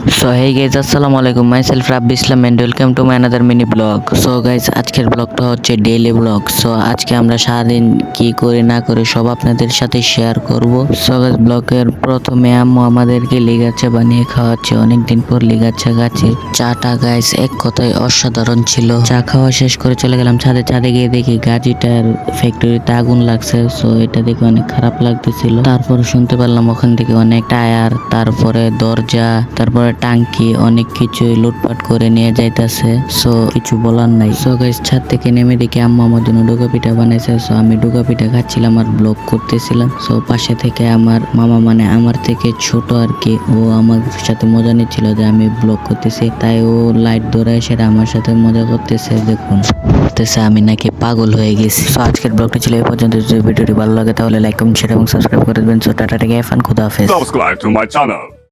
So hey guys আসসালামু আলাইকুম, myself Rabbi Islam and welcome to my another mini blog. So guys আজকের ব্লগটা হচ্ছে ডেইলি ব্লগ। সো আজকে আমরা সারাদিন কি করে না করে সব আপনাদের সাথে শেয়ার করব। সো গাইজ ব্লগের প্রথমে আম্মু আমাদেরকে লিগাচা বানিয়ে খাওয়াচ্ছে, অনেকদিন পর লিগাচা খাচ্ছি। চাটা গাইজ এক কথায় অসাধারণ ছিল। চা খাওয়া শেষ করে চলে গেলাম ছাদে। ছাদে গিয়ে দেখি গাড়িটার ফ্যাক্টরিতে আগুন লাগছে। সো এটা দেখে অনেক খারাপ লাগতেছিল। তারপর শুনতে পারলাম ওখান থেকে অনেক টায়ার, তারপরে দরজা, তারপরে টাঙ্কি, অনেক কিছুই লুটপাট করে নিয়ে যাইতেছে। সো কিছু বলার নাই। সো গাইস ছাদ থেকে নেমে দেখি আম্মু আমার জন্য ডুগা পিঠা বানাইছে। সো আমি ডুগা পিঠা খাচ্ছিলাম আর ব্লগ করতেছিলাম। সো পাশে থেকে আমার মামা, মানে আমার থেকে ছোট আর কি, ও আমার সাথে মজা নিচ্ছিল যে আমি ব্লগ করতেছি, তাই ও লাইট ধরে সেটা আমার সাথে মজা করতেছে। দেখুন বলতেছে আমি নাকি পাগল হয়ে গেছি। সো আজকের ব্লগটি ছিল এই পর্যন্ত। যদি ভিডিওটি ভালো লাগে তাহলে লাইক, কমেন্ট, শেয়ার এবং সাবস্ক্রাইব করে দেবেন। সো টাটা থেকে ফান, খুদা হাফেজ। Subscribe to my channel.